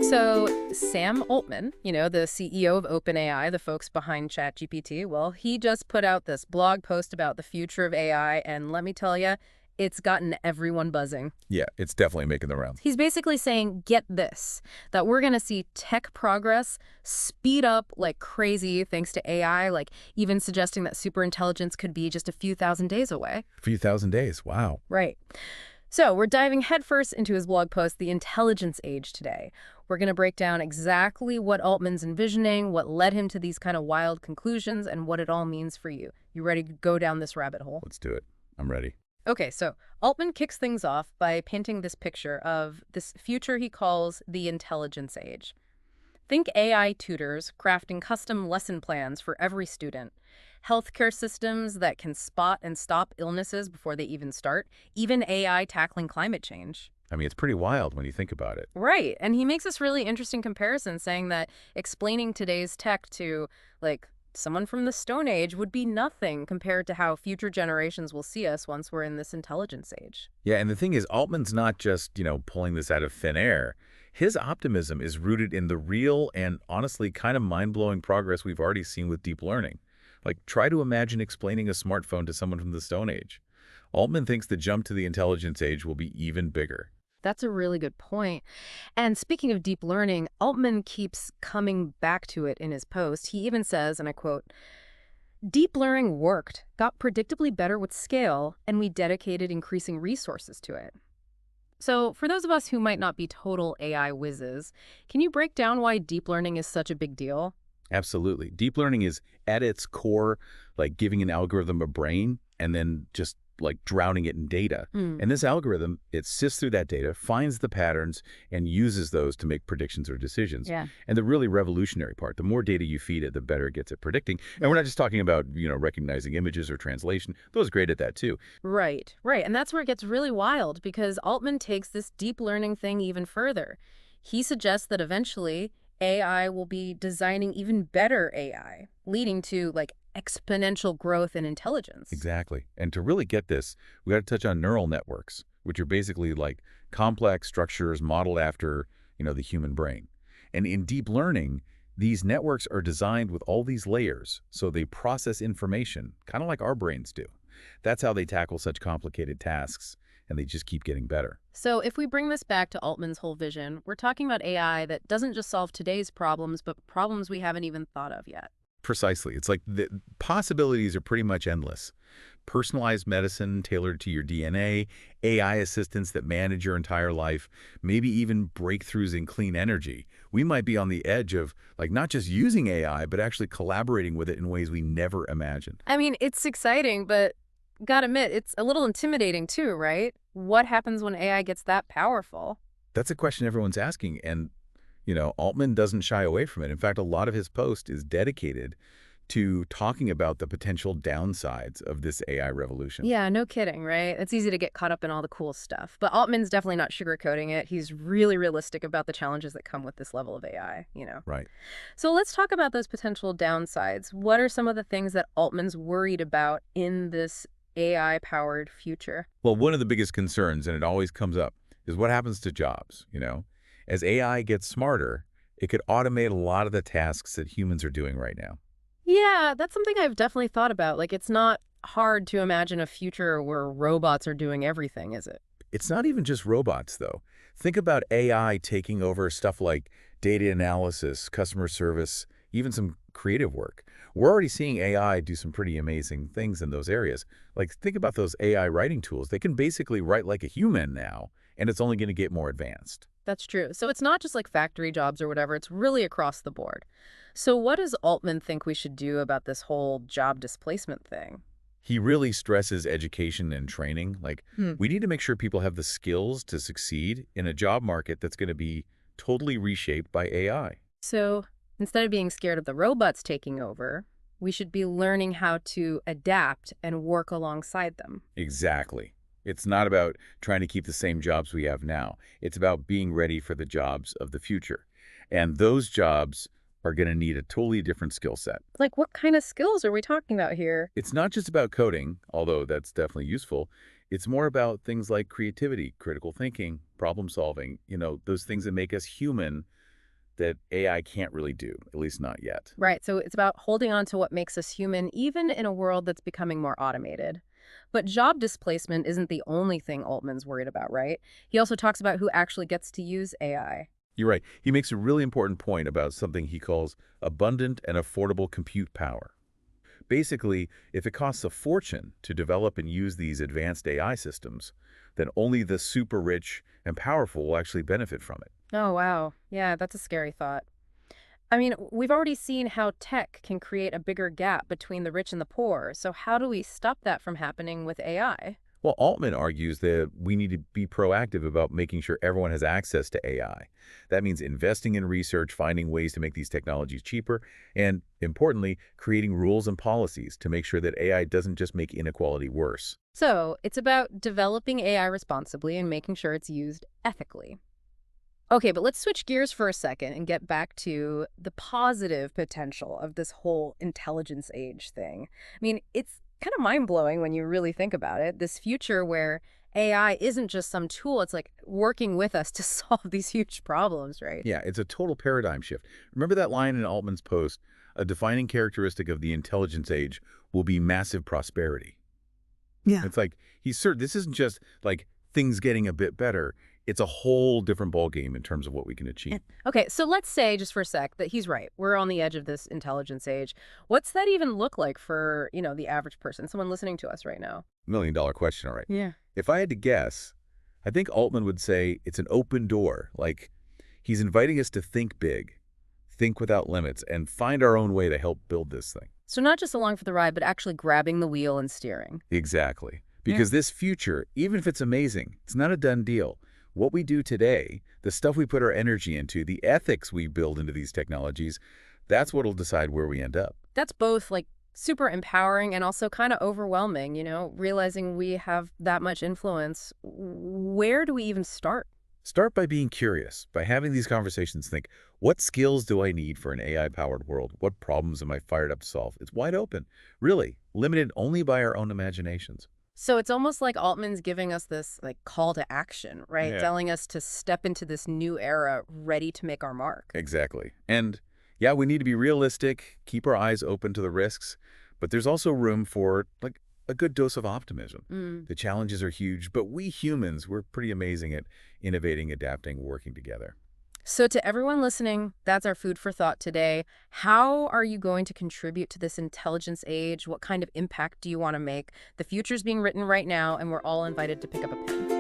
So Sam Altman, the CEO of OpenAI, the folks behind ChatGPT, well, he just put out this blog post about the future of AI, and let me tell you, it's gotten everyone buzzing. Yeah, it's definitely making the rounds. He's basically saying, get this, that we're going to see tech progress speed up like crazy thanks to AI, like even suggesting that superintelligence could be just a few thousand days away. A few thousand days, wow. Right. So we're diving headfirst into his blog post, The Intelligence Age, today. We're going to break down exactly what Altman's envisioning, what led him to these kind of wild conclusions, and what it all means for you. You ready to go down this rabbit hole? Let's do it. I'm ready. Okay, so Altman kicks things off by painting this picture of this future he calls the intelligence age. Think AI tutors crafting custom lesson plans for every student, healthcare systems that can spot and stop illnesses before they even start, even AI tackling climate change. I mean, it's pretty wild when you think about it. Right, and he makes this really interesting comparison, saying that explaining today's tech to, like, someone from the Stone Age would be nothing compared to how future generations will see us once we're in this intelligence age. Yeah, and the thing is, Altman's not just, pulling this out of thin air. His optimism is rooted in the real and honestly kind of mind-blowing progress we've already seen with deep learning. Like, try to imagine explaining a smartphone to someone from the Stone Age. Altman thinks the jump to the intelligence age will be even bigger. That's a really good point. And speaking of deep learning, Altman keeps coming back to it in his post. He even says, and I quote, "Deep learning worked, got predictably better with scale, and we dedicated increasing resources to it." So for those of us who might not be total AI whizzes, can you break down why deep learning is such a big deal? Absolutely. Deep learning is at its core like giving an algorithm a brain and then just like drowning it in data. And this algorithm, it sifts through that data, finds the patterns, and uses those to make predictions or decisions. Yeah. And the really revolutionary part, the more data you feed it, the better it gets at predicting. And we're not just talking about, recognizing images or translation. Those are great at that too. Right. And that's where it gets really wild, because Altman takes this deep learning thing even further. He suggests that eventually AI will be designing even better AI, leading to like exponential growth in intelligence. Exactly. And to really get this, we got to touch on neural networks, which are basically like complex structures modeled after, the human brain. And in deep learning, these networks are designed with all these layers, so they process information, kind of like our brains do. That's how they tackle such complicated tasks, and they just keep getting better. So if we bring this back to Altman's whole vision, we're talking about AI that doesn't just solve today's problems, but problems we haven't even thought of yet. Precisely. It's like the possibilities are pretty much endless. Personalized medicine tailored to your DNA, AI assistants that manage your entire life, maybe even breakthroughs in clean energy. We might be on the edge of like not just using AI, but actually collaborating with it in ways we never imagined. I mean, it's exciting, but gotta admit, it's a little intimidating too, right? What happens when AI gets that powerful? That's a question everyone's asking, and Altman doesn't shy away from it. In fact, a lot of his post is dedicated to talking about the potential downsides of this AI revolution. Yeah, no kidding, right? It's easy to get caught up in all the cool stuff. But Altman's definitely not sugarcoating it. He's really realistic about the challenges that come with this level of AI. Right. So let's talk about those potential downsides. What are some of the things that Altman's worried about in this AI-powered future? Well, one of the biggest concerns, and it always comes up, is what happens to jobs, As AI gets smarter, it could automate a lot of the tasks that humans are doing right now. Yeah, that's something I've definitely thought about. Like, it's not hard to imagine a future where robots are doing everything, is it? It's not even just robots, though. Think about AI taking over stuff like data analysis, customer service, even some creative work. We're already seeing AI do some pretty amazing things in those areas. Like, think about those AI writing tools. They can basically write like a human now, and it's only going to get more advanced. That's true. So it's not just like factory jobs or whatever. It's really across the board. So what does Altman think we should do about this whole job displacement thing? He really stresses education and training. Like, we need to make sure people have the skills to succeed in a job market that's going to be totally reshaped by AI. So instead of being scared of the robots taking over, we should be learning how to adapt and work alongside them. Exactly. It's not about trying to keep the same jobs we have now. It's about being ready for the jobs of the future. And those jobs are going to need a totally different skill set. Like, what kind of skills are we talking about here? It's not just about coding, although that's definitely useful. It's more about things like creativity, critical thinking, problem solving, those things that make us human that AI can't really do, at least not yet. Right. So it's about holding on to what makes us human, even in a world that's becoming more automated. But job displacement isn't the only thing Altman's worried about, right? He also talks about who actually gets to use AI. You're right. He makes a really important point about something he calls abundant and affordable compute power. Basically, if it costs a fortune to develop and use these advanced AI systems, then only the super rich and powerful will actually benefit from it. Oh, wow. Yeah, that's a scary thought. I mean, we've already seen how tech can create a bigger gap between the rich and the poor. So how do we stop that from happening with AI? Well, Altman argues that we need to be proactive about making sure everyone has access to AI. That means investing in research, finding ways to make these technologies cheaper, and importantly, creating rules and policies to make sure that AI doesn't just make inequality worse. So it's about developing AI responsibly and making sure it's used ethically. Okay, but let's switch gears for a second and get back to the positive potential of this whole intelligence age thing. I mean, it's kind of mind-blowing when you really think about it. This future where AI isn't just some tool, it's like working with us to solve these huge problems, right? Yeah, it's a total paradigm shift. Remember that line in Altman's post, a defining characteristic of the intelligence age will be massive prosperity. Yeah. It's like this isn't just like things getting a bit better. It's a whole different ballgame in terms of what we can achieve. Okay, so let's say just for a sec that he's right. We're on the edge of this intelligence age. What's that even look like for, the average person, someone listening to us right now? $1 million question, all right. Yeah. If I had to guess, I think Altman would say it's an open door. Like he's inviting us to think big, think without limits, and find our own way to help build this thing. So not just along for the ride, but actually grabbing the wheel and steering. Exactly. Because this future, even if it's amazing, it's not a done deal. What we do today, the stuff we put our energy into, the ethics we build into these technologies, that's what'll decide where we end up. That's both like super empowering and also kind of overwhelming, realizing we have that much influence. Where do we even start? Start by being curious, by having these conversations. Think, what skills do I need for an AI-powered world? What problems am I fired up to solve? It's wide open, really, limited only by our own imaginations. So it's almost like Altman's giving us this like call to action, right? Yeah. Telling us to step into this new era ready to make our mark. Exactly. And yeah, we need to be realistic, keep our eyes open to the risks, but there's also room for like a good dose of optimism. The challenges are huge, but we humans, we're pretty amazing at innovating, adapting, working together. So to everyone listening, that's our food for thought today. How are you going to contribute to this intelligence age? What kind of impact do you want to make? The future's being written right now, and we're all invited to pick up a pen.